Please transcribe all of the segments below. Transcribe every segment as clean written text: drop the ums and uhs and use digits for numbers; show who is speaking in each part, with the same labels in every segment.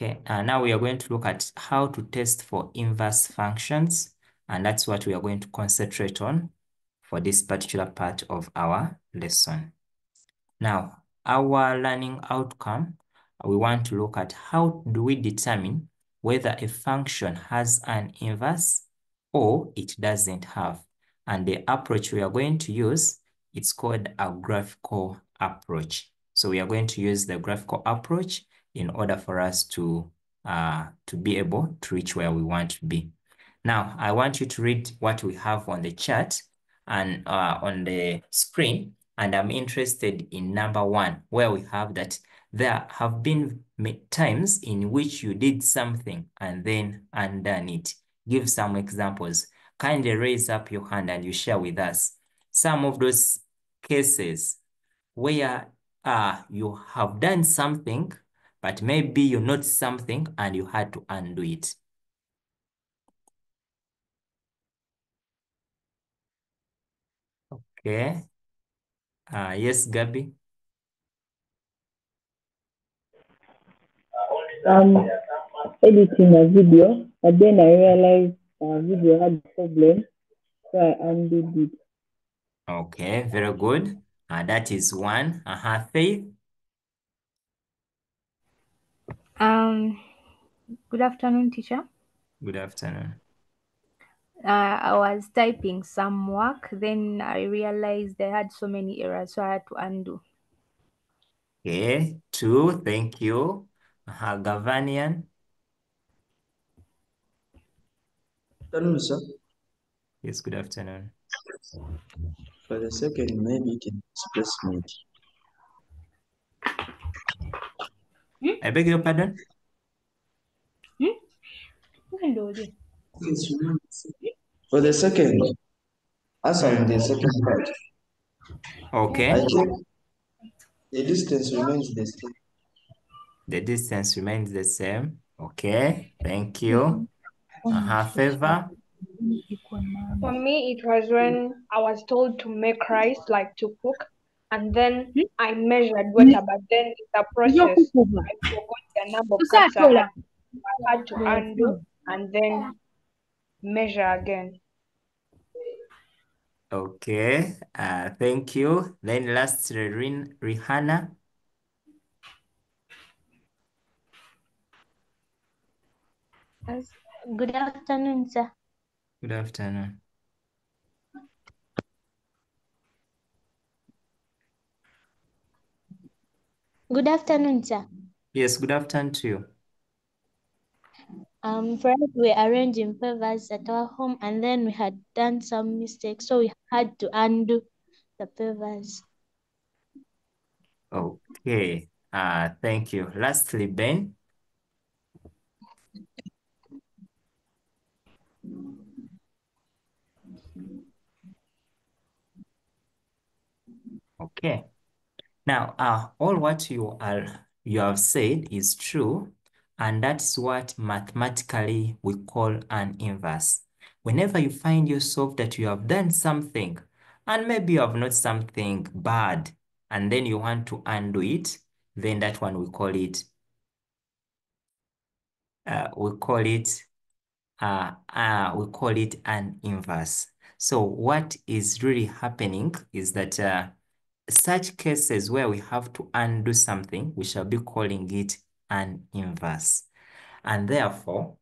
Speaker 1: Okay, now we are going to look at how to test for inverse functions, and that's what we are going to concentrate on for this particular part of our lesson. Now, our learning outcome, we want to look at how do we determine whether a function has an inverse or it doesn't have. And the approach we are going to use, it's called a graphical approach. So we are going to use the graphical approach in order for us to be able to reach where we want to be. Now, I want you to read what we have on the chart and on the screen. And I'm interested in number 1, where we have that there have been times in which you did something and then undone it. Give some examples. Kindly raise up your hand and you share with us some of those cases where you have done something, but maybe you noticed something and you had to undo it. Okay. Yes, Gabby.
Speaker 2: Editing a video, but then I realized video had a problem, so I undid it.
Speaker 1: Okay, very good. That is one. Faith.
Speaker 3: Good afternoon, teacher.
Speaker 1: Good afternoon.
Speaker 3: I was typing some work, then I realized I had so many errors, so I had to undo.
Speaker 1: Okay, 2. Thank you. Gavanian.
Speaker 4: Good afternoon, sir.
Speaker 1: Yes, good afternoon.
Speaker 4: For the second, maybe it is displacement.
Speaker 1: I beg your pardon?
Speaker 4: For the second, as on the second part,
Speaker 1: Okay.
Speaker 4: I check the distance remains the same.
Speaker 1: The distance remains the same. Okay, thank you. Favor.
Speaker 5: For me, it was when I was told to make rice, like to cook, and then I measured water, but then in the process, I forgot the number of cups I had to undo and then measure again.
Speaker 1: Okay, thank you. Then lastly, Rihanna.
Speaker 6: Good afternoon, sir.
Speaker 1: Good afternoon.
Speaker 6: Good afternoon, sir.
Speaker 1: Yes, good afternoon to you.
Speaker 6: Friends, we were arranging favors at our home, and then we had done some mistakes, so we had to undo the favors.
Speaker 1: Okay, thank you. Lastly, Ben. Okay. Now, all what you have said is true, and that's what mathematically we call an inverse. Whenever you find yourself that you have done something, and maybe you have not something bad, and then you want to undo it, then that one we call it an inverse. So what is really happening is that such cases where we have to undo something, we shall be calling it an inverse. And therefore,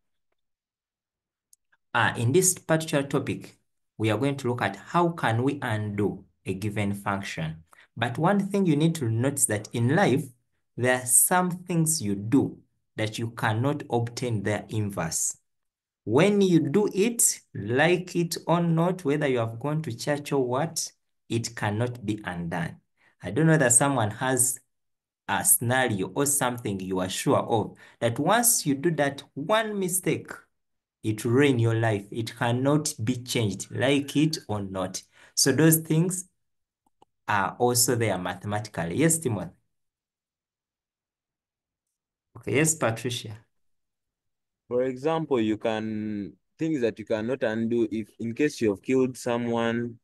Speaker 1: in this particular topic, we are going to look at how can we undo a given function. But one thing you need to notice that in life, there are some things you do that you cannot obtain their inverse. When you do it, like it or not, whether you have gone to church or what, it cannot be undone. I don't know that someone has a scenario or something you are sure of, that once you do that one mistake, it will ruin your life. It cannot be changed, like it or not. So those things are also there mathematically. Yes, Timothy? Okay, yes, Patricia.
Speaker 7: For example, things that you cannot undo if in case you have killed someone.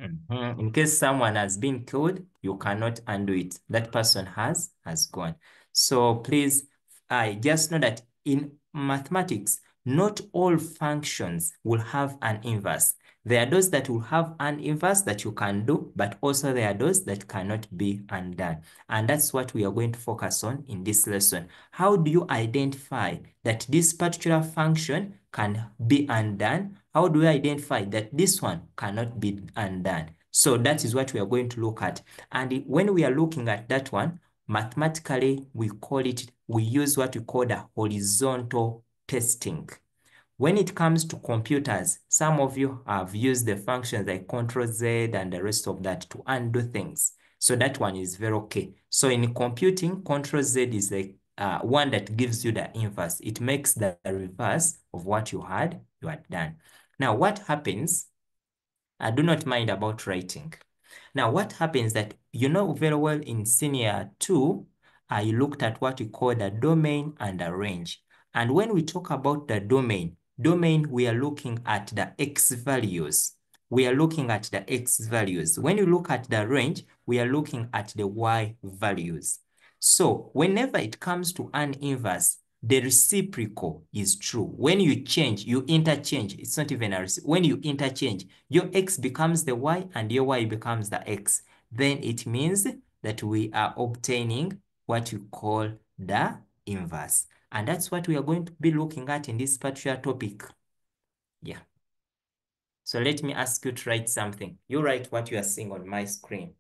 Speaker 1: In case someone has been killed, you cannot undo it. That person has gone. So please, I just know that in mathematics, not all functions will have an inverse. There are those that will have an inverse that you can do, but also there are those that cannot be undone. And that's what we are going to focus on in this lesson. How do you identify that this particular function can be undone? How do we identify that this one cannot be undone? So that is what we are going to look at. And when we are looking at that one, mathematically, we use what we call the horizontal testing. When it comes to computers, some of you have used the functions like Control Z and the rest of that to undo things. So that one is very okay. So in computing, Control Z is like one that gives you the inverse. It makes the reverse of what you had done. Now, what happens? I do not mind about writing. Now, what happens that you know very well in senior 2, I looked at what we call the domain and the range. And when we talk about the domain, we are looking at the x values. We are looking at the x values. When you look at the range, we are looking at the y values. So whenever it comes to an inverse, the reciprocal is true. When you change, you interchange. It's not even a when you interchange, your x becomes the y and your y becomes the x. Then it means that we are obtaining what you call the inverse. And that's what we are going to be looking at in this particular topic. Yeah. So let me ask you to write something. You write what you are seeing on my screen.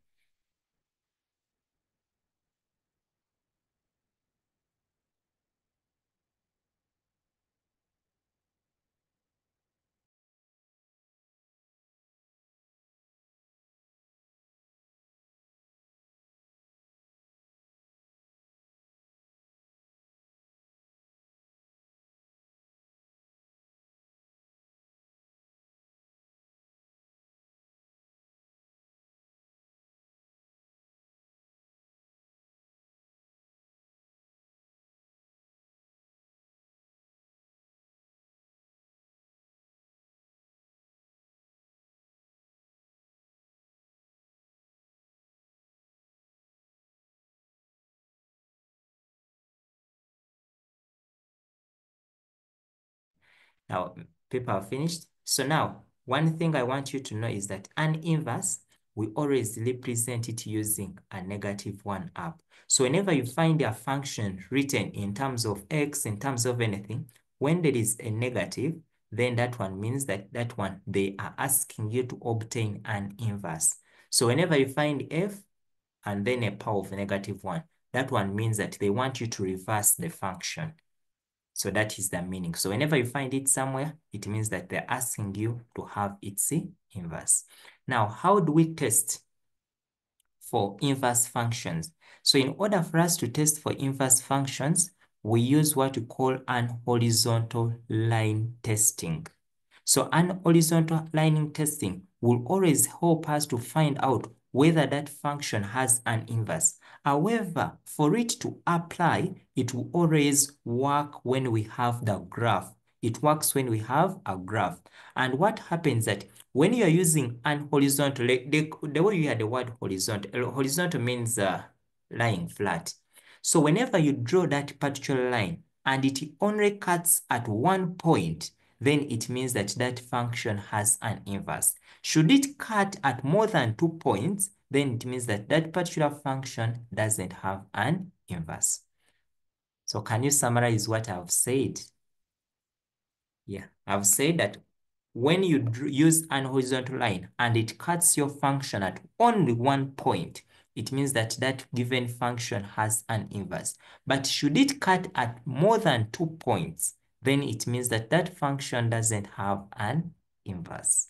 Speaker 1: Now, people are finished. So now, one thing I want you to know is that an inverse, we always represent it using a -1 up. So whenever you find a function written in terms of x, in terms of anything, when there is a negative, then that one means that they are asking you to obtain an inverse. So whenever you find f and then a power of -1, that one means that they want you to reverse the function. So that is the meaning. So whenever you find it somewhere, it means that they're asking you to have its inverse. Now, how do we test for inverse functions? So in order for us to test for inverse functions, we use what we call an horizontal line testing. So an horizontal line testing will always help us to find out whether that function has an inverse. However, for it to apply, it will always work when we have the graph. It works when we have a graph. And what happens that when you are using an horizontal, the way you hear the word horizontal, horizontal means lying flat. So whenever you draw that particular line and it only cuts at one point, then it means that that function has an inverse. Should it cut at more than 2 points, then it means that that particular function doesn't have an inverse. So can you summarize what I've said? Yeah, I've said that when you use an horizontal line and it cuts your function at only 1 point, it means that that given function has an inverse. But should it cut at more than 2 points, then it means that that function doesn't have an inverse.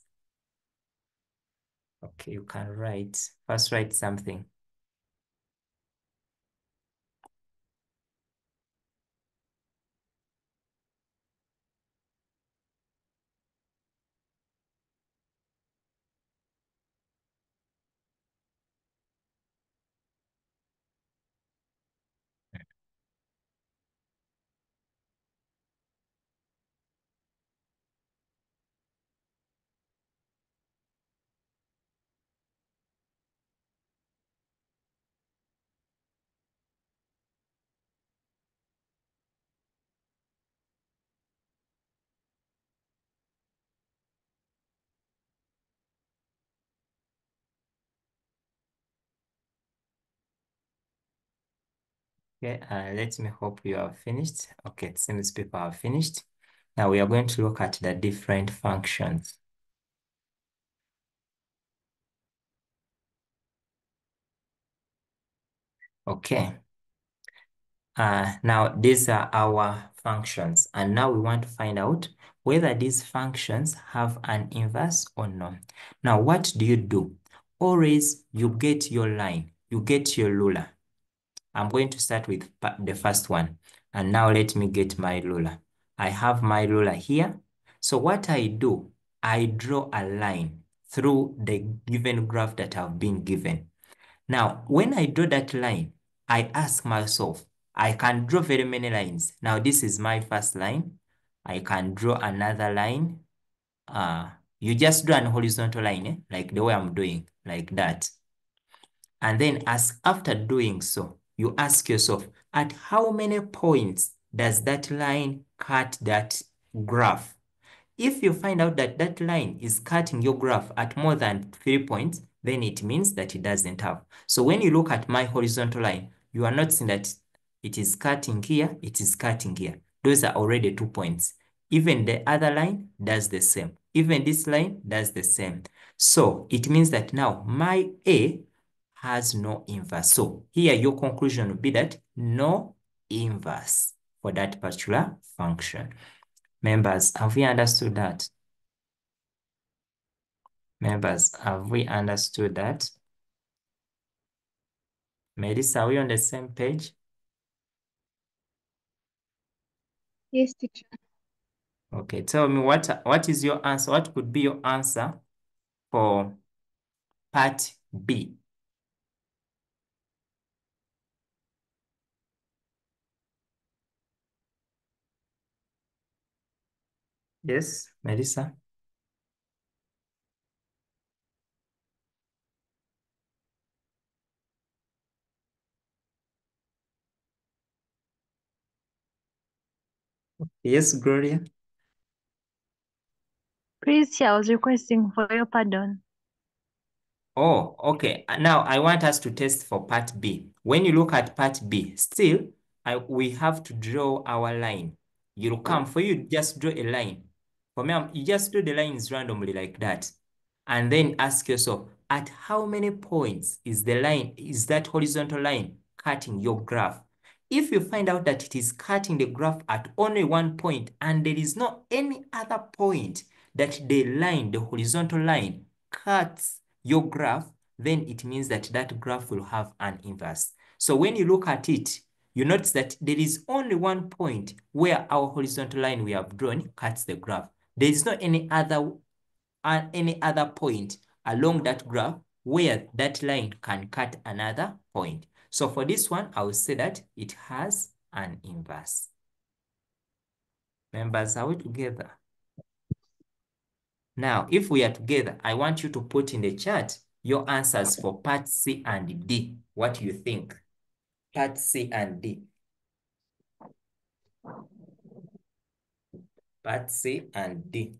Speaker 1: Okay, you can first write something. Okay, let me hope you are finished. Okay, it seems people are finished. Now we are going to look at the different functions. Okay. Now these are our functions, and now we want to find out whether these functions have an inverse or not. Now, what do? Always you get your line, you get your ruler. I'm going to start with the first one. And now let me get my ruler. I have my ruler here. So what I do, I draw a line through the given graph that I've been given. Now, when I draw that line, I ask myself, I can draw very many lines. Now, this is my first line. I can draw another line. You just draw an horizontal line, like the way I'm doing, like that. And then after doing so, you ask yourself, at how many points does that line cut that graph? If you find out that that line is cutting your graph at more than 3 points, then it means that it doesn't have. So when you look at my horizontal line, you are not seeing that it is cutting here, it is cutting here. Those are already 2 points. Even the other line does the same. Even this line does the same. So it means that now my A has no inverse. So here your conclusion would be that no inverse for that particular function. Members, have we understood that? Members, have we understood that? Melissa, are we on the same page?
Speaker 5: Yes, teacher.
Speaker 1: Okay, tell me what is your answer? What could be your answer for part B? Yes, Melissa? Yes, Gloria?
Speaker 8: Please, I was requesting for your pardon.
Speaker 1: Oh, okay. Now I want us to test for part B. When you look at part B, still, we have to draw our line. You'll come, for you, just draw a line. For me, you just draw the lines randomly like that. And then ask yourself, at how many points is that horizontal line cutting your graph? If you find out that it is cutting the graph at only 1 point and there is not any other point that the horizontal line cuts your graph, then it means that that graph will have an inverse. So when you look at it, you notice that there is only 1 point where our horizontal line we have drawn cuts the graph. There is not any other point along that graph where that line can cut another point. So for this one, I will say that it has an inverse. Members, are we together? Now, if we are together, I want you to put in the chat your answers for part C and D. What you think? Part C and D. Part C and D.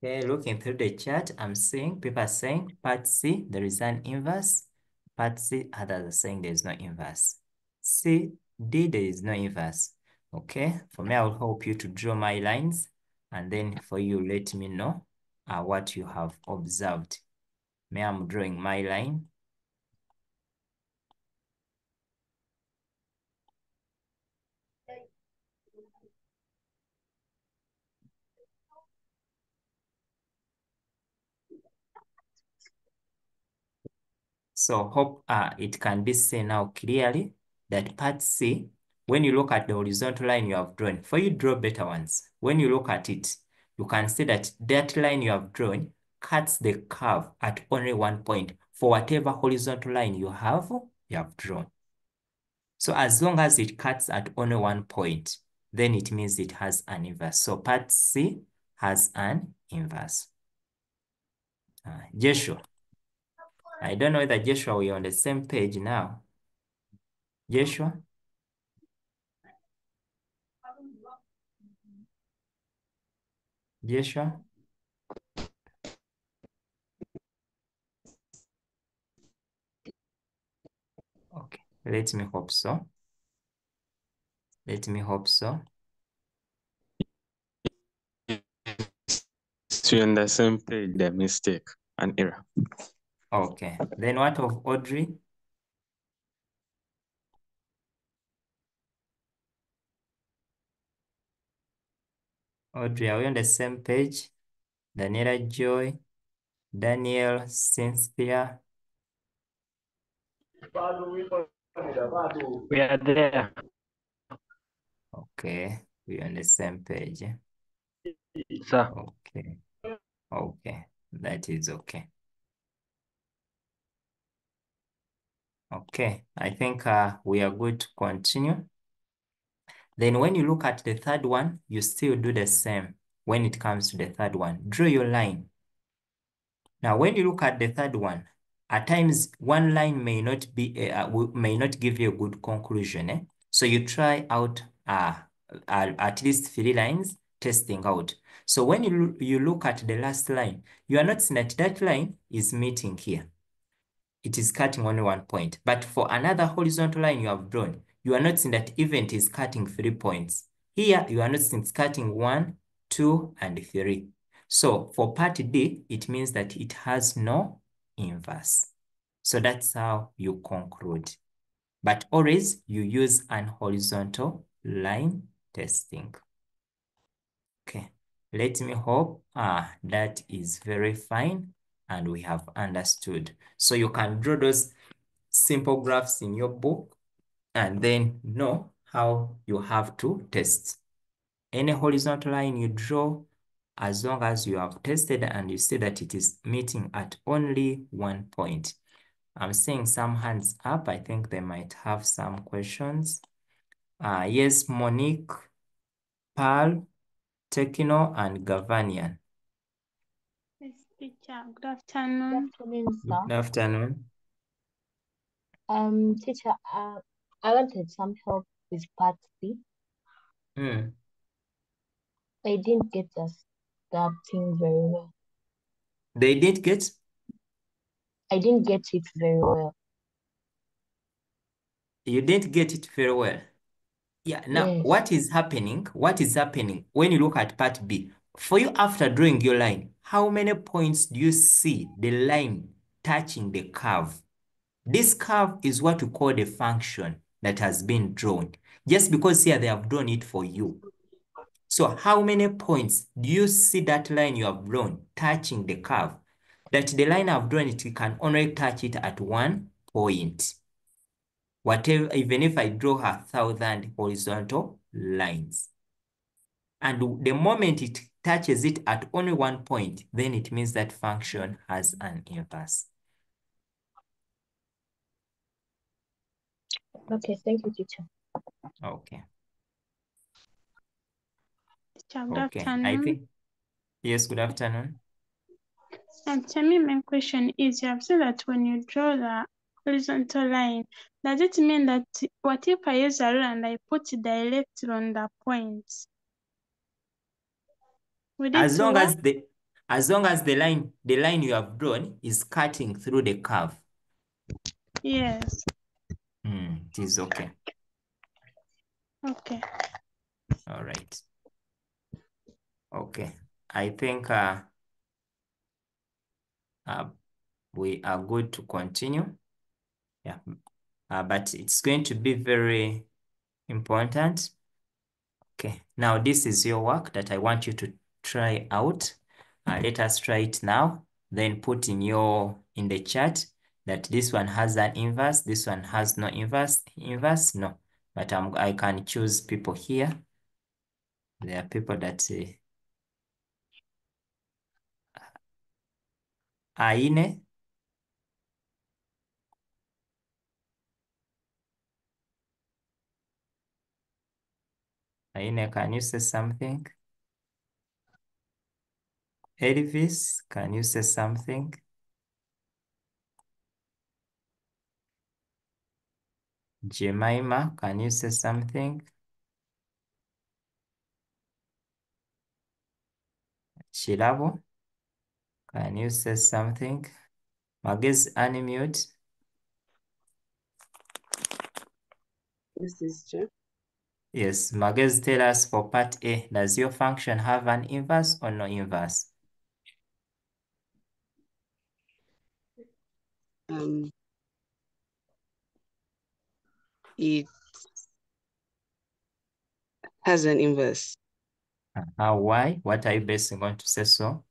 Speaker 1: Okay, looking through the chat, I'm seeing people are saying part C, there is an inverse. Part C, others are saying there is no inverse. C, D, there is no inverse. Okay, for me, I will help you to draw my lines, and then for you, let me know what you have observed. Me, I'm drawing my line. So hope it can be seen now clearly that part C, when you look at the horizontal line you have drawn, for you draw better ones. When you look at it, you can see that that line you have drawn cuts the curve at only one point for whatever horizontal line you have drawn. So as long as it cuts at only one point, then it means it has an inverse. So part C has an inverse. Joshua. I don't know whether Joshua, we're on the same page now. Joshua? Joshua? Okay, let me hope so. Let me hope so.
Speaker 9: So you're on the same page, the mistake, an error.
Speaker 1: Okay, then what of Audrey? Audrey, are we on the same page? Daniela Joy, Daniel, Cynthia.
Speaker 10: We are there.
Speaker 1: Okay, we're on the same page.
Speaker 10: Sir.
Speaker 1: Okay, okay, that is okay. Okay, I think we are good to continue. Then when you look at the third one, you still do the same when it comes to the third one. Draw your line. Now, when you look at the third one, at times one line may not give you a good conclusion. So you try out at least 3 lines, testing out. So when you look at the last line, you are not seeing that that line is meeting here. It is cutting only 1 point. But for another horizontal line you have drawn, you are not seeing that even it is cutting 3 points. Here, you are not seeing it's cutting 1, 2, and 3. So for part D, it means that it has no inverse. So that's how you conclude. But always you use an horizontal line testing. Okay, let me hope that is very fine and we have understood. So you can draw those simple graphs in your book and then know how you have to test. Any horizontal line you draw, as long as you have tested and you see that it is meeting at only 1 point. I'm seeing some hands up. I think they might have some questions. Yes, Monique, Pearl, Tekino, and Gavanian.
Speaker 11: Yes, teacher. Good afternoon.
Speaker 1: Good afternoon.
Speaker 12: Teacher, I wanted some help with part C. I didn't get that thing very well.
Speaker 1: They did get?
Speaker 12: I didn't get it very well.
Speaker 1: You didn't get it very well. Yeah, now
Speaker 12: Yes.
Speaker 1: what is happening when you look at part B? For you, after drawing your line, how many points do you see the line touching the curve? This curve is what we call the function that has been drawn. Just because here they have drawn it for you. So how many points do you see that line you have drawn touching the curve? That the line I've drawn, it can only touch it at 1 point. Whatever, even if I draw 1,000 horizontal lines. And the moment it touches it at only 1 point, then it means that function has an inverse.
Speaker 12: Okay, thank you, teacher.
Speaker 1: Okay.
Speaker 11: Teacher, good
Speaker 1: Okay,
Speaker 11: afternoon.
Speaker 1: I think, yes, good afternoon.
Speaker 11: Tell me, my question is, you have said that when you draw the horizontal line, does it mean that what if I use a rule and I put it directly on the points? Would
Speaker 1: As
Speaker 11: it
Speaker 1: long
Speaker 11: work?
Speaker 1: as the line you have drawn is cutting through the curve.
Speaker 11: Yes.
Speaker 1: It is okay.
Speaker 11: Okay.
Speaker 1: All right. Okay. I think we are good to continue. Yeah. But it's going to be very important. Okay. Now this is your work that I want you to try out. Let us try it now. Then put in the chat that this one has an inverse, this one has no inverse. Inverse, no. But I can choose people here. There are people that Aine. Aine, can you say something? Elvis, can you say something? Jemima, can you say something? Chilabo, can you say something? Magez, unmute.
Speaker 13: This is true.
Speaker 1: Yes, Magez, tell us for part A, does your function have an inverse or no inverse?
Speaker 13: It has an inverse.
Speaker 1: Why? What are you basing on to say so?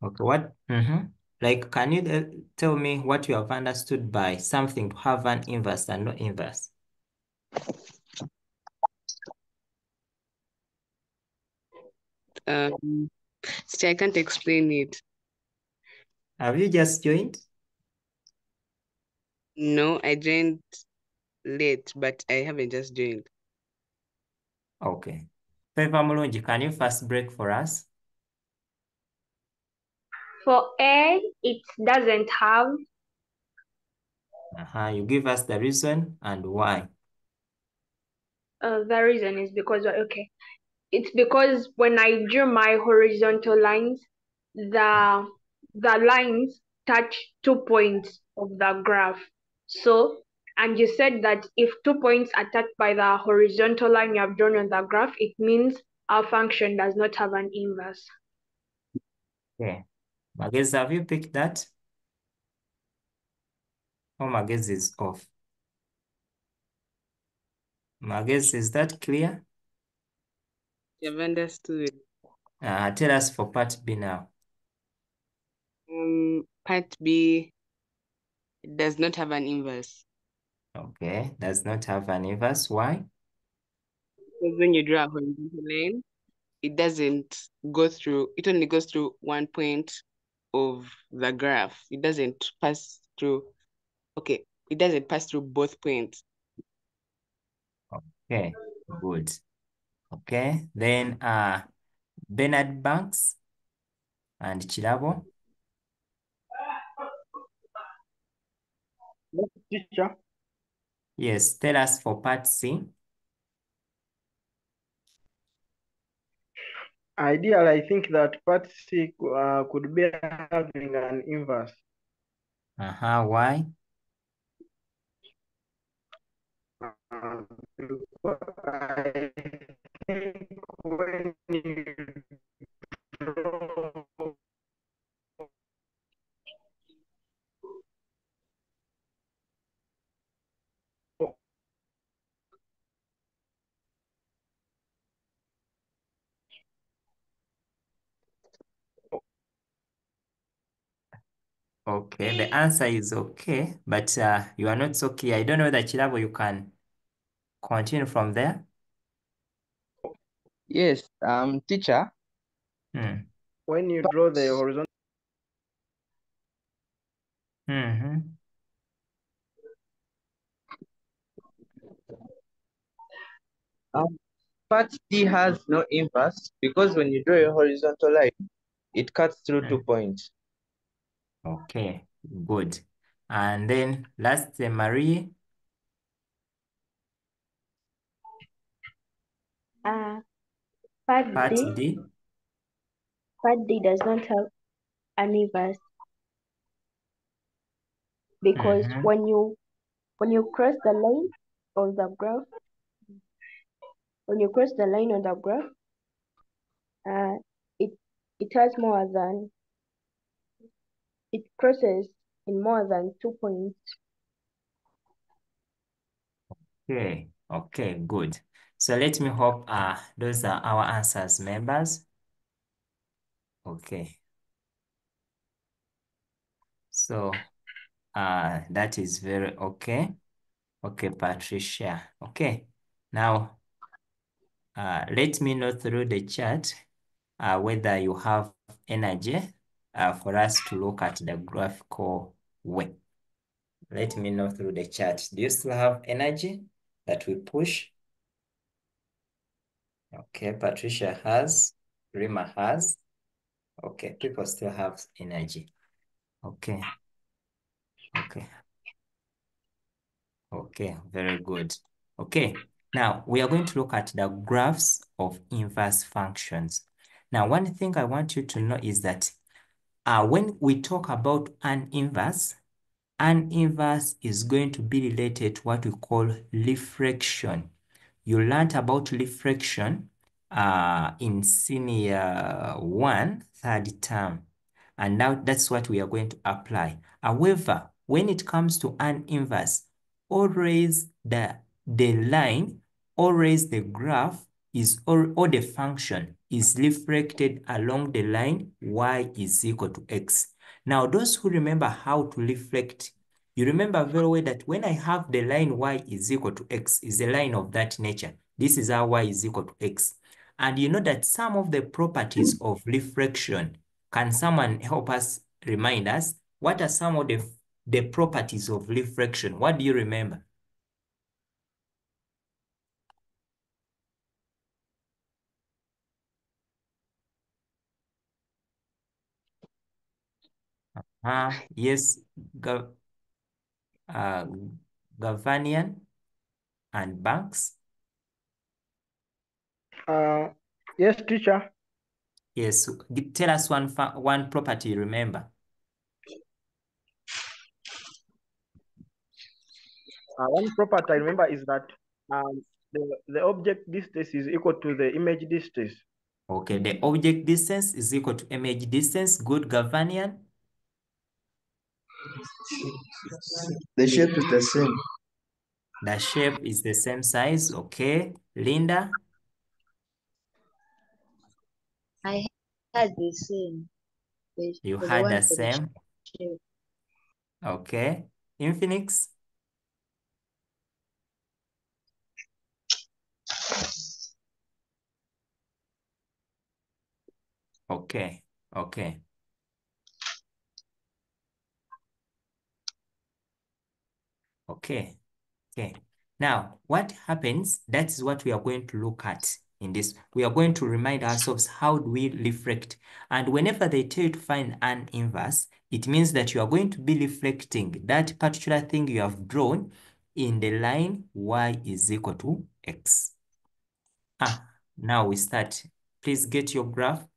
Speaker 1: Okay, what? Like, can you tell me what you have understood by something to have an inverse and no inverse?
Speaker 13: I can't explain it.
Speaker 1: Have you just joined?
Speaker 13: No, I joined late, but I haven't just joined.
Speaker 1: Okay. Favor Mulunji, can you first break for us?
Speaker 5: For A, it doesn't have.
Speaker 1: You give us the reason and why.
Speaker 5: The reason is because, okay, it's because when I drew my horizontal lines, the lines touch 2 points of the graph. So, and you said that if 2 points are touched by the horizontal line you have drawn on the graph, it means our function does not have an inverse.
Speaker 1: Okay. Magez, have you picked that? Oh, Magez is off. Magez, is that clear?
Speaker 13: You've understood.
Speaker 1: Tell us for part B now.
Speaker 13: Part B does not have an inverse.
Speaker 1: Okay, does not have an inverse. Why?
Speaker 13: Because when you draw a horizontal line, it doesn't go through, it only goes through 1 point of the graph. It doesn't pass through, okay, it doesn't pass through both points.
Speaker 1: Okay, good. Okay, then Bernard Banks and Chilabo.
Speaker 10: Yes, teacher.
Speaker 1: Yes, tell us for part C.
Speaker 10: Ideally, I think that part C could be having an inverse.
Speaker 1: Why?
Speaker 10: Because I think when you draw
Speaker 1: Okay, the answer is okay, but you are not so clear. I don't know that Chilabo, you can continue from there.
Speaker 4: Yes, teacher.
Speaker 10: when you draw the horizontal.
Speaker 4: Part D has no inverse because when you draw a horizontal line, it cuts through 2 points.
Speaker 1: Okay, good. And then last, Marie.
Speaker 12: Part
Speaker 1: D.
Speaker 12: D. Part D does not have an inverse because when you cross the line on the graph, when you cross the line on the graph, it has more than, it crosses in more than 2 points.
Speaker 1: Okay, Okay, good. So let me hope those are our answers, members. Okay. So that is very okay. Okay, Patricia. Okay. Now let me know through the chat whether you have energy for us to look at the graphical way. Let me know through the chat. Do you still have energy that we push? Okay, Patricia has, Rima has. Okay, people still have energy. Okay. Okay. Okay, very good. Okay, now we are going to look at the graphs of inverse functions. Now, one thing I want you to know is that when we talk about an inverse is going to be related to what we call reflection. You learned about reflection in senior 1, third term. And now that's what we are going to apply. However, when it comes to an inverse, always the line, always the graph is, or the function is reflected along the line y is equal to x. Now, those who remember how to reflect, you remember very well that when I have the line y is equal to x, is a line of that nature. This is how y is equal to x. And you know that some of the properties of reflection, can someone help us, remind us, what are some of the properties of reflection? What do you remember? Yes, Gavanian and Banks.
Speaker 10: Yes, teacher.
Speaker 1: Yes, tell us one property you remember.
Speaker 10: One property I remember is that the object distance is equal to the image distance.
Speaker 1: Okay, the object distance is equal to image distance. Good, Gavanian.
Speaker 14: The shape is the same.
Speaker 1: The shape is the same size. Okay, Linda.
Speaker 12: I had the same.
Speaker 1: You had the same. Okay, Infinix. Okay, okay. Okay, okay. Now, what happens, that is what we are going to look at in this. We are going to remind ourselves how do we reflect. And whenever they tell you to find an inverse, it means that you are going to be reflecting that particular thing you have drawn in the line y is equal to x. Now we start. Please get your graph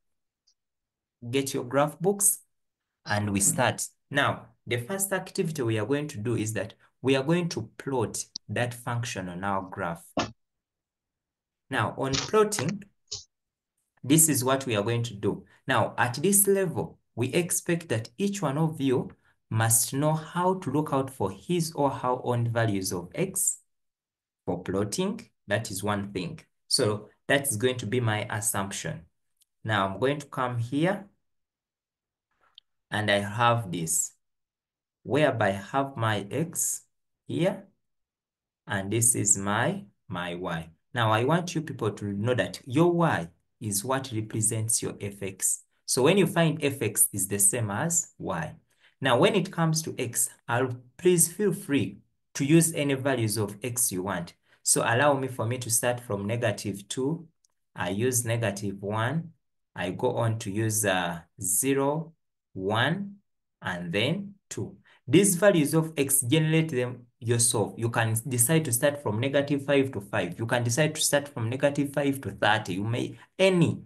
Speaker 1: books, and we start. Now, the first activity we are going to do is that we are going to plot that function on our graph. Now, on plotting, this is what we are going to do. Now, at this level, we expect that each one of you must know how to look out for his or her own values of x for plotting. That is one thing. So that is going to be my assumption. Now, I'm going to come here and I have this, whereby I have my x here, and this is my y. Now, I want you people to know that your y is what represents your fx. So when you find fx is the same as y. Now, when it comes to x, please feel free to use any values of x you want. So allow me for me to start from -2. I use -1. I go on to use 0, 1, and then 2. These values of x, generate them yourself. You can decide to start from -5 to 5. You can decide to start from -5 to 30. You may any.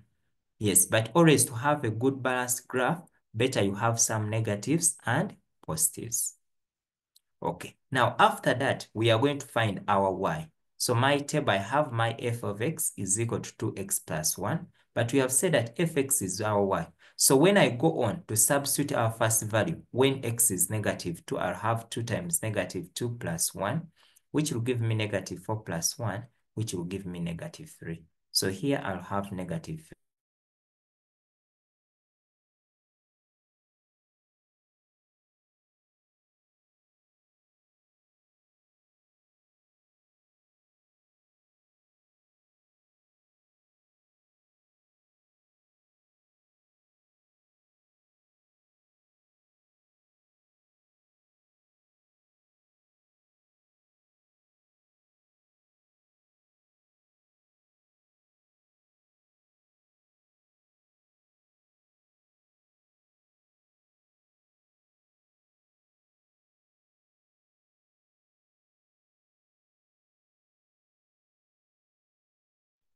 Speaker 1: Yes, but always to have a good balanced graph, better you have some negatives and positives. Okay, now after that, we are going to find our y. So my table, I have my f of x is equal to 2x plus 1, but we have said that fx is our y. So when I go on to substitute our first value, when x is -2, I'll have 2 times -2 plus 1. which will give me negative 4 plus 1, which will give me negative 3. So here I'll have negative 3.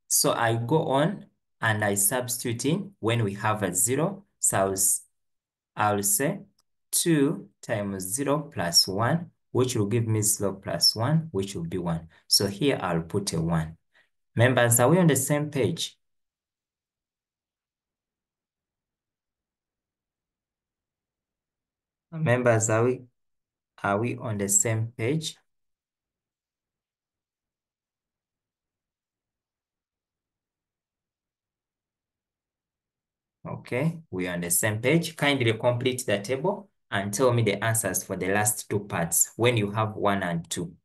Speaker 1: So I go on and I substitute in when we have a 0. So I'll say 2 times 0 plus 1, which will give me 0 plus 1, which will be 1. So here I'll put a 1. Members, are we on the same page? Members, are we on the same page? Okay, we are on the same page. Kindly complete the table and tell me the answers for the last two parts when you have 1 and 2.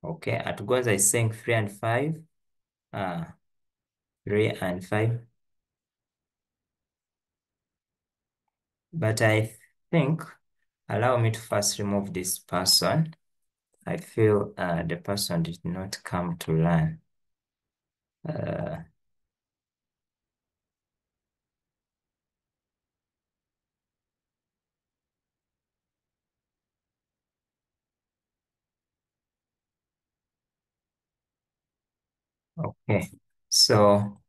Speaker 1: Okay, Atugonza is saying 3 and 5. 3 and 5. But I think, allow me to first remove this person. I feel the person did not come to learn. Okay, so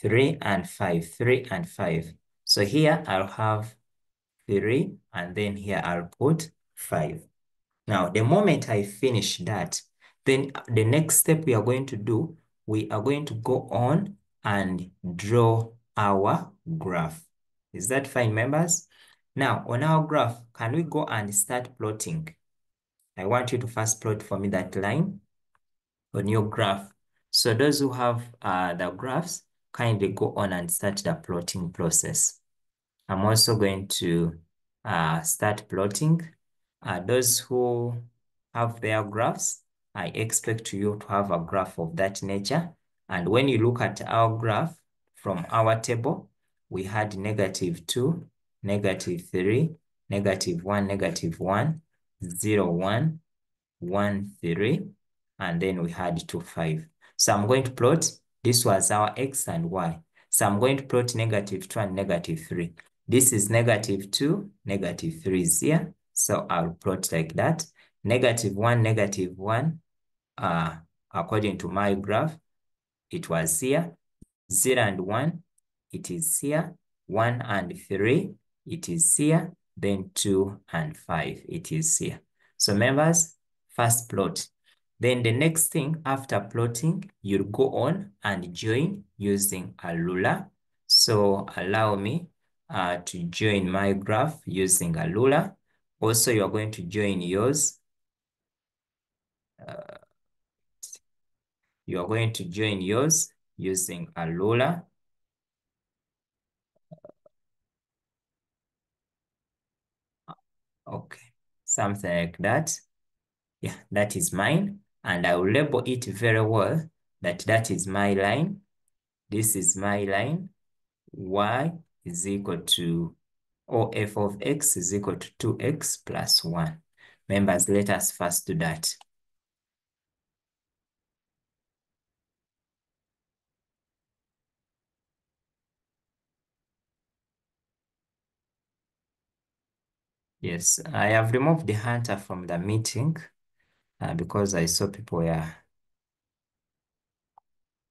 Speaker 1: 3 and 5, 3 and 5. So here I'll have 3 and then here I'll put 5. Now, the moment I finish that, then the next step we are going to do, we are going to go on and draw our graph. Is that fine, members? Now, on our graph, can we go and start plotting? I want you to first plot for me that line on your graph. So those who have the graphs, kindly go on and start the plotting process. I'm also going to start plotting. Those who have their graphs, I expect you to have a graph of that nature. And when you look at our graph from our table, we had -2, -3, -1, -1, 0, 1, 1, 3, and then we had 2, 5. So I'm going to plot, this was our X and Y. So I'm going to plot -2 and -3. This is -2, -3 is here. So I'll plot like that. -1, -1, according to my graph, it was here. 0 and 1, it is here. 1 and 3, it is here. Then 2 and 5, it is here. So members, first plot. Then the next thing after plotting, you'll go on and join using a ruler. So allow me to join my graph using a ruler. Also, you're going to join yours. You're going to join yours using a ruler. Okay, something like that. Yeah, that is mine. And I will label it very well that is my line. This is my line. Y is equal to, or f of x is equal to 2x plus 1. Members, let us first do that. Yes, I have removed the hunter from the meeting because I saw people were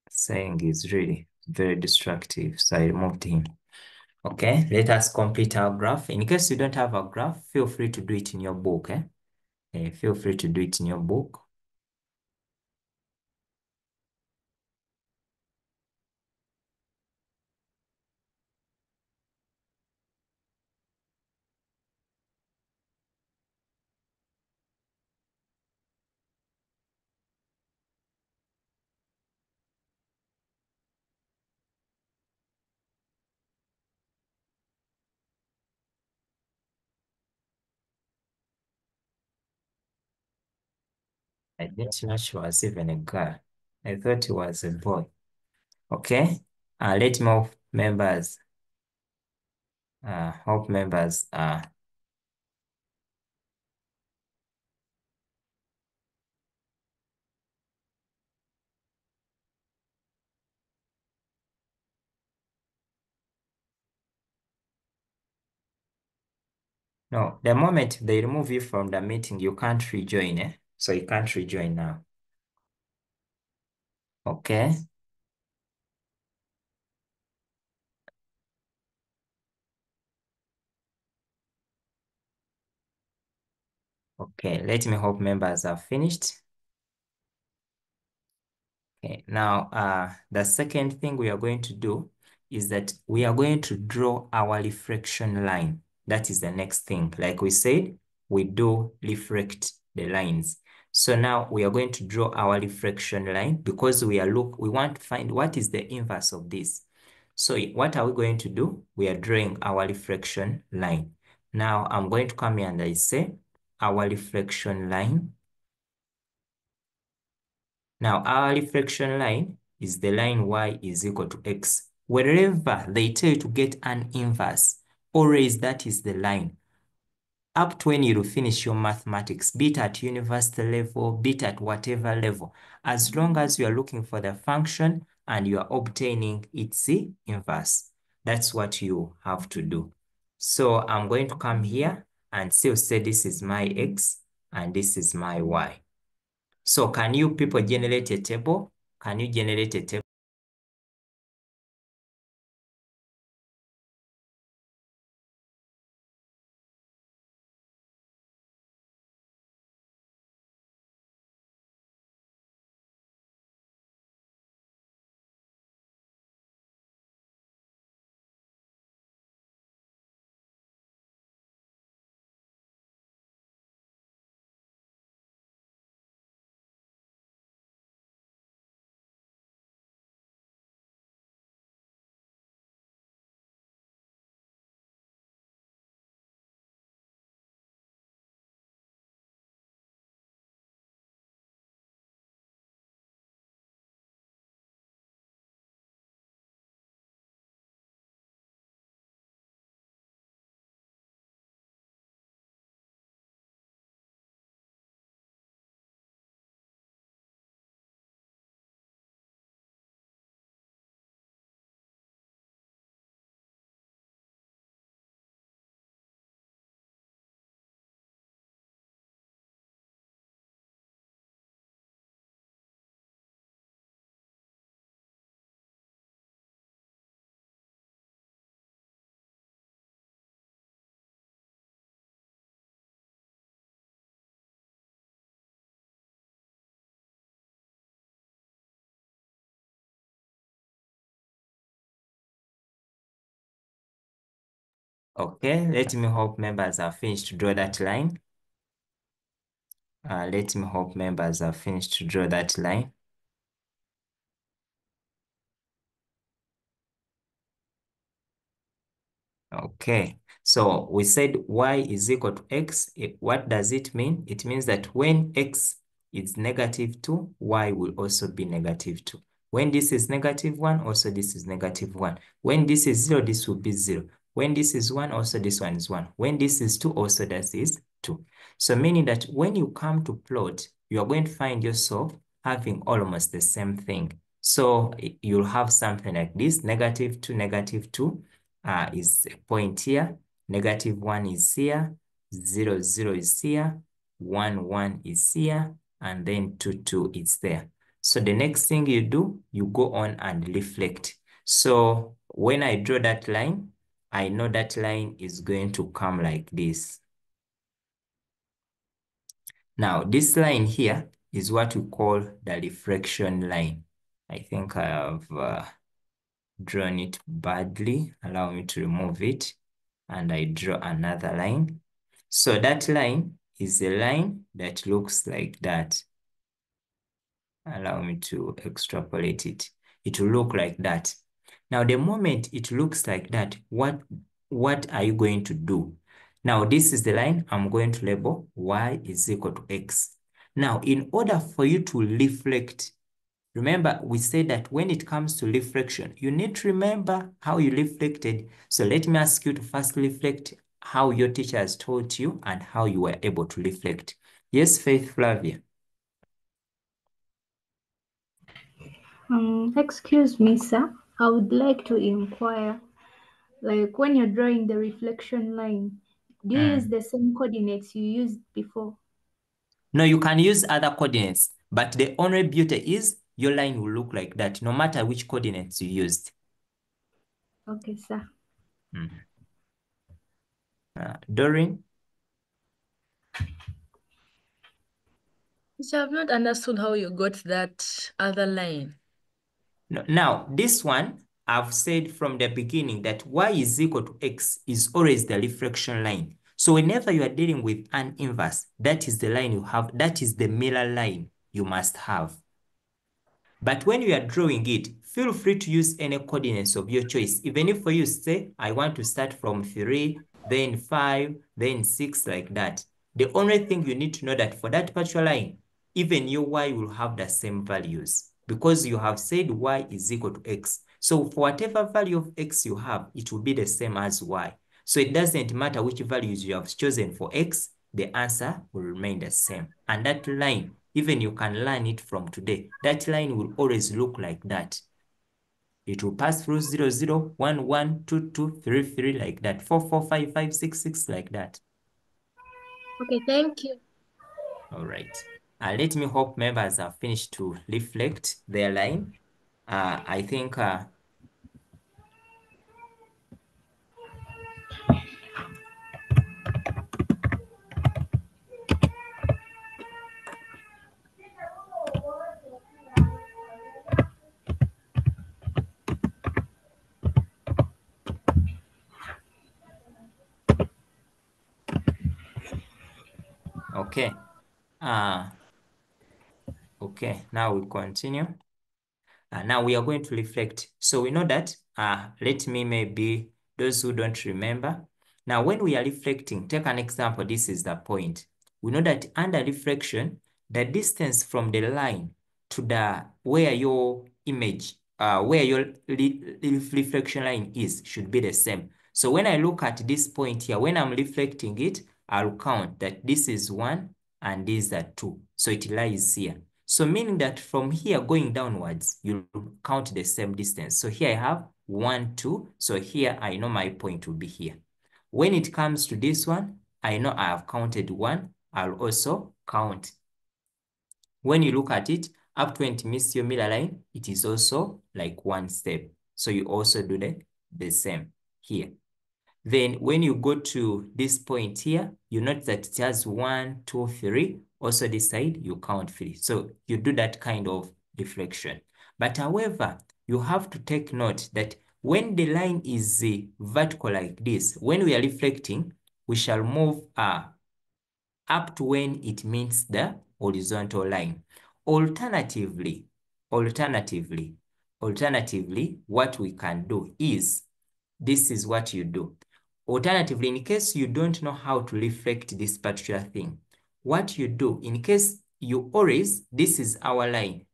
Speaker 1: saying he's really very destructive. So I removed him. Okay, let us complete our graph. In case you don't have a graph, feel free to do it in your book. Feel free to do it in your book. I didn't know she was even a girl. I thought he was a boy. Okay. Let more members. Hope members. No, the moment they remove you from the meeting, you can't rejoin, eh? So you can't rejoin now. Okay. Okay, let me hope members are finished. Okay, now the second thing we are going to do is that we are going to draw our reflection line. That is the next thing. Like we said, we do reflect the lines. So now we are going to draw our reflection line because we want to find what is the inverse of this. So what are we going to do? We are drawing our reflection line. Now I'm going to come here and I say our reflection line. Now our reflection line is the line y is equal to x. Wherever they tell you to get an inverse, always that is the line. Up to when you finish your mathematics, be it at university level, be it at whatever level, as long as you are looking for the function and you are obtaining its inverse, that's what you have to do. So I'm going to come here and say this is my x and this is my y. So can you people generate a table? Can you generate a table? Okay, let me hope members are finished to draw that line. Let me hope members are finished to draw that line. Okay, so we said y is equal to x. What does it mean? It means that when x is -2, y will also be -2. When this is -1, also this is -1. When this is 0, this will be 0. When this is 1, also this one is 1. When this is 2, also that is 2. So meaning that when you come to plot, you are going to find yourself having almost the same thing. So you'll have something like this, -2, -2. Is a point here, -1 is here, 0, 0 is here, 1, 1 is here, and then 2, 2 is there. So the next thing you do, you go on and reflect. So when I draw that line, I know that line is going to come like this. Now, this line here is what we call the reflection line. I think I have drawn it badly. Allow me to remove it. And I draw another line. So that line is a line that looks like that. Allow me to extrapolate it. It will look like that. Now, the moment it looks like that, what are you going to do? Now, this is the line I'm going to label y is equal to x. Now, in order for you to reflect, remember we said that when it comes to reflection, you need to remember how you reflected. So let me ask you to first reflect how your teacher has taught you and how you were able to reflect. Yes, Faith Flavia.
Speaker 3: Excuse me, sir. I would like to inquire, like when you're drawing the reflection line, do you use the same coordinates you used before?
Speaker 1: No, you can use other coordinates, but the only beauty is your line will look like that, no matter which coordinates you used.
Speaker 3: Okay, sir.
Speaker 1: Doreen?
Speaker 15: I have not understood how you got that other line.
Speaker 1: No, now, this one, I've said from the beginning that y is equal to x is always the reflection line. So whenever you are dealing with an inverse, that is the line you have, that is the mirror line you must have. But when you are drawing it, feel free to use any coordinates of your choice. Even if for you say, I want to start from 3, then 5, then 6, like that. The only thing you need to know that for that particular line, even your y will have the same values because you have said y is equal to x. So for whatever value of x you have, it will be the same as y. So it doesn't matter which values you have chosen for x, the answer will remain the same. And that line, even you can learn it from today, that line will always look like that. It will pass through 0, 0, 1, 1, 2, 2, 3, 3, like that. 4, 4, 5, 5, 6, 6, like that.
Speaker 15: Okay, thank you.
Speaker 1: All right. Let me hope members have finished to reflect their line. I think okay. Okay, now we continue. Now we are going to reflect. So we know that, let me maybe those who don't remember. Now, when we are reflecting, take an example, this is the point. We know that under reflection, the distance from the line to the where your image, where your reflection line is should be the same. So when I look at this point here, when I'm reflecting it, I'll count that this is 1 and these are 2. So it lies here. So meaning that from here going downwards, you count the same distance. So here I have 1, 2. So here I know my point will be here. When it comes to this one, I know I have counted 1. I'll also count. When you look at it, up to when it meets your mirror line, it is also like 1 step. So you also do the same here. Then when you go to this point here, you note that it has 1, 2, 3. Also this side, you count 3. So you do that kind of reflection. But however, you have to take note that when the line is vertical like this, when we are reflecting, we shall move up to when it meets the horizontal line. Alternatively, what we can do is, this is what you do. Alternatively, in case you don't know how to reflect this particular thing, what you do, in case you always, this is our line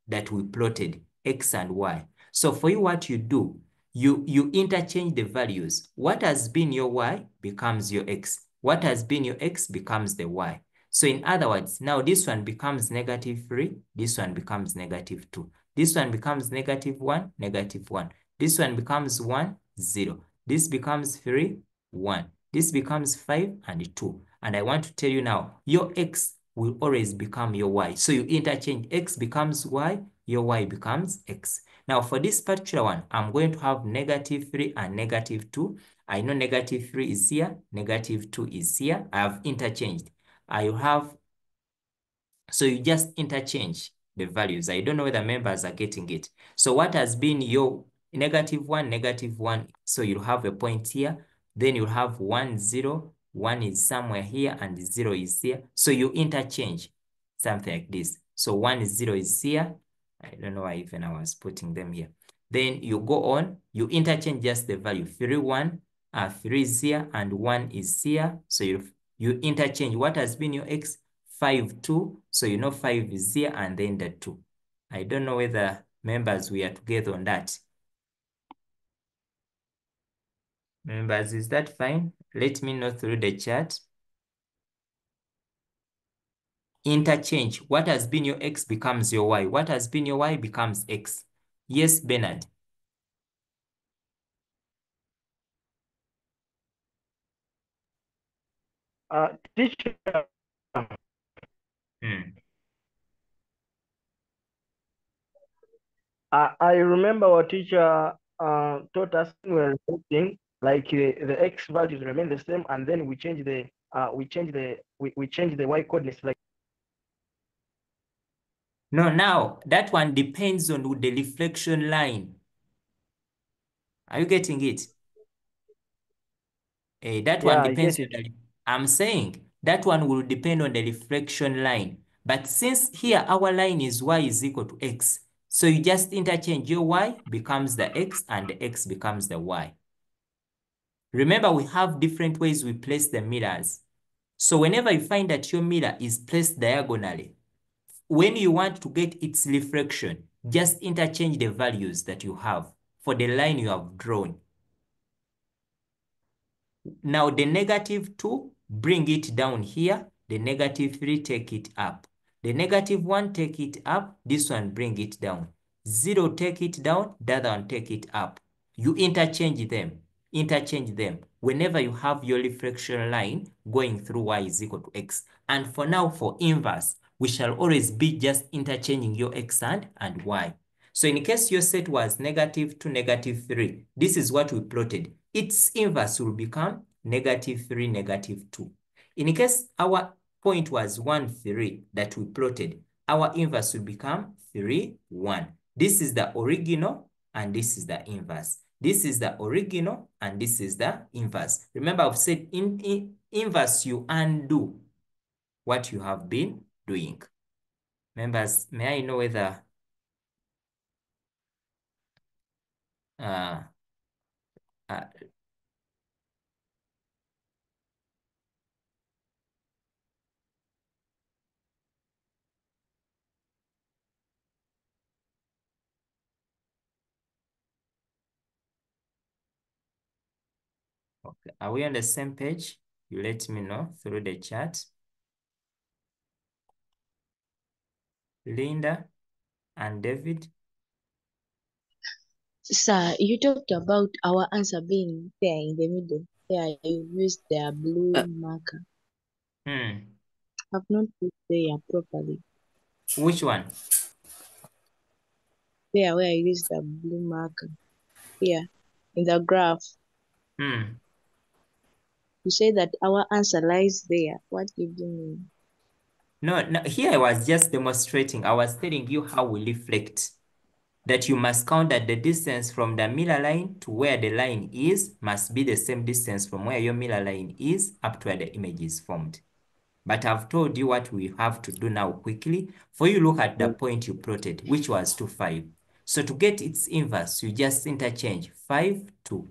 Speaker 1: that we plotted, x and y. So for you, what you do, you interchange the values. What has been your y becomes your x. What has been your x becomes the y. So in other words, now this one becomes -3, this one becomes -2. This one becomes -1, -1. This one becomes 1, 0. This becomes 3, 1. This becomes 5 and 2. And I want to tell you now, your x will always become your y. So you interchange, x becomes y, your y becomes x. Now for this particular one, I'm going to have -3 and -2. I know -3 is here, -2 is here. I have interchanged. I have, so you just interchange the values. I don't know whether members are getting it. So what has been your -1, -1, so you'll have a point here. Then you'll have 1, 0, 1 is somewhere here and 0 is here. So you interchange something like this. So 1 is 0 is here. I don't know why even I was putting them here. Then you go on, you interchange just the value. 3, 1, 3 is here and 1 is here. So you interchange what has been your x, 5, 2. So you know 5 is here and then the 2. I don't know whether members we are together on that. Members, is that fine? Let me know through the chat. Interchange. What has been your X becomes your Y. What has been your Y becomes X. Yes, Bernard.
Speaker 10: Teacher. I remember our teacher taught us when we were reflecting, like the X values remain the same, and then we change the Y coordinates. Like
Speaker 1: no, now that one depends on the reflection line. Are you getting it? That one depends on the, I'm saying that one will depend on the reflection line. But since here our line is Y is equal to X, so you just interchange your Y becomes the X and the X becomes the Y. Remember, we have different ways we place the mirrors. So whenever you find that your mirror is placed diagonally, when you want to get its reflection, just interchange the values that you have for the line you have drawn. Now the -2, bring it down here. The -3, take it up. The -1, take it up. This one, bring it down. 0, take it down. The other one, take it up. You interchange them. Interchange them whenever you have your reflection line going through Y is equal to X. And for now, for inverse, we shall always be just interchanging your X and Y. So in case your set was -2, -3, this is what we plotted. Its inverse will become -3, -2. In case our point was 1, 3 that we plotted, our inverse will become 3, 1. This is the original and this is the inverse. This is the original and this is the inverse. Remember, I've said in inverse, you undo what you have been doing. Members, may I know whether okay, are we on the same page? You let me know through the chat. Linda and David.
Speaker 6: Sir, you talked about our answer being there in the middle. There you used the blue marker. I've not put there properly.
Speaker 1: Which one?
Speaker 6: There where I used the blue marker. Here, in the graph. You say that our answer lies there. What did you mean?
Speaker 1: No, here I was just demonstrating. I was telling you how we reflect. That you must count that the distance from the mirror line to where the line is must be the same distance from where your mirror line is up to where the image is formed. But I've told you what we have to do now quickly. For you, look at the point you plotted, which was 2, 5. So to get its inverse, you just interchange 5, 2.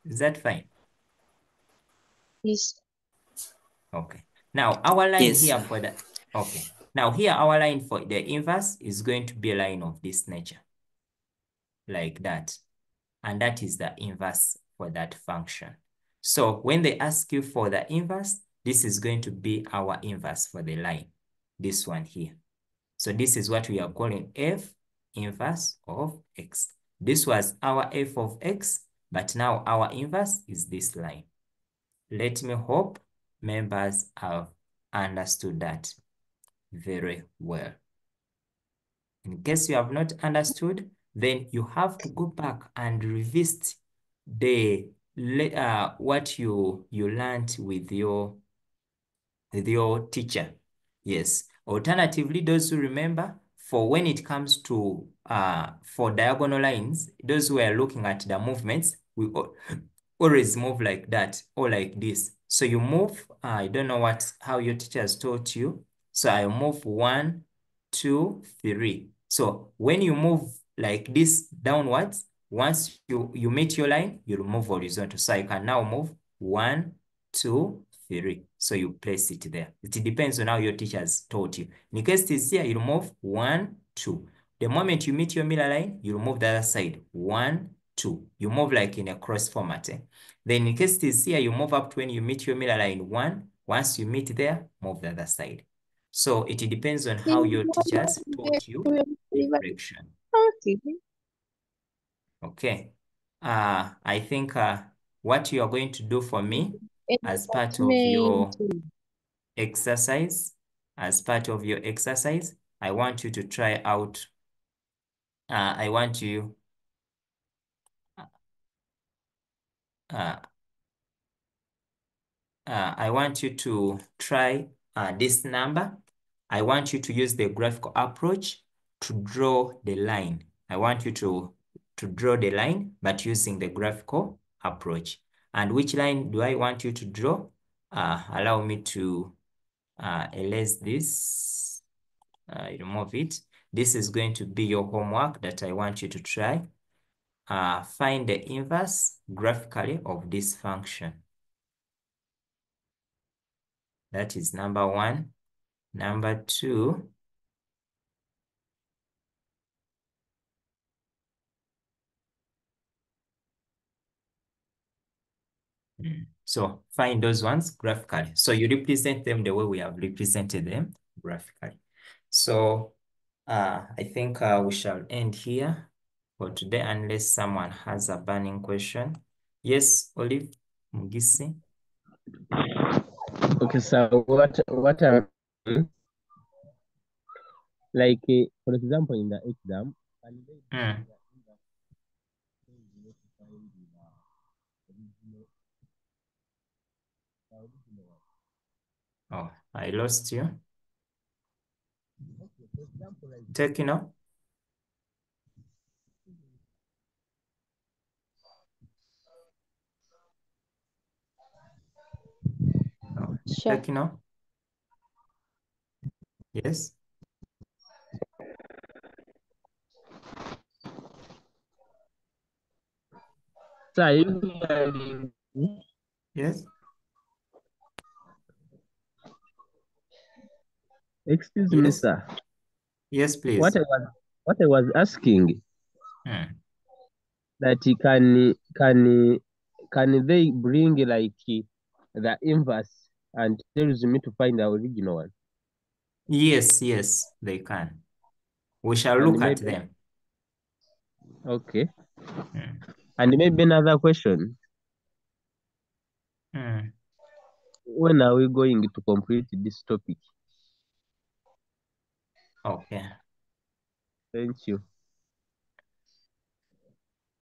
Speaker 1: Is that fine?
Speaker 6: Yes.
Speaker 1: Okay. Now our line here for the, okay. Now here our line for the inverse is going to be a line of this nature. Like that. And that is the inverse for that function. So when they ask you for the inverse, this is going to be our inverse for the line. This one here. So this is what we are calling f inverse of x. This was our f of x, but now our inverse is this line. Let me hope members have understood that very well. In case you have not understood, then you have to go back and revisit the what you learned with your teacher. Yes. Alternatively, those who remember, for when it comes to for diagonal lines, those who are looking at the movements, we always move like that or like this. So you move, I don't know how your teachers taught you. So I move 1, 2, 3. So when you move like this downwards, once you meet your line, you'll move horizontal. So I can now move 1, 2, 3. So you place it there. It depends on how your teacher has taught you. In case it is here, you move 1, 2. The moment you meet your mirror line, you move the other side. 1, 2. You move like in a cross format. Then in case it is here, you move up to when you meet your mirror line 1. Once you meet there, move the other side. So it depends on how your teachers taught you reflection. Okay. I think what you are going to do for me as part of your exercise, I want you to try out, I want you to try this number. I want you to use the graphical approach to draw the line. I want you to draw the line, but using the graphical approach. And which line do I want you to draw? Allow me to erase this, remove it. This is going to be your homework that I want you to try. Find the inverse graphically of this function. That is number 1. Number 2, so find those ones graphically. So you represent them the way we have represented them graphically. So I think we shall end here for today unless someone has a burning question. Yes, Olive Mugisi.
Speaker 16: Okay, so what like for example in the exam,
Speaker 1: Oh, I lost you. Tekino? Oh,
Speaker 6: Sure.
Speaker 1: Tekino? Yes? Yes?
Speaker 16: Excuse me,
Speaker 1: Yes?
Speaker 16: sir.
Speaker 1: Yes, please.
Speaker 16: What I was asking that can they bring like the inverse and tells me to find the original one?
Speaker 1: Yes, they can. We shall
Speaker 16: And
Speaker 1: look at
Speaker 16: maybe-
Speaker 1: them.
Speaker 16: Okay. And maybe another question. When are we going to complete this topic?
Speaker 1: Okay.
Speaker 16: Thank you.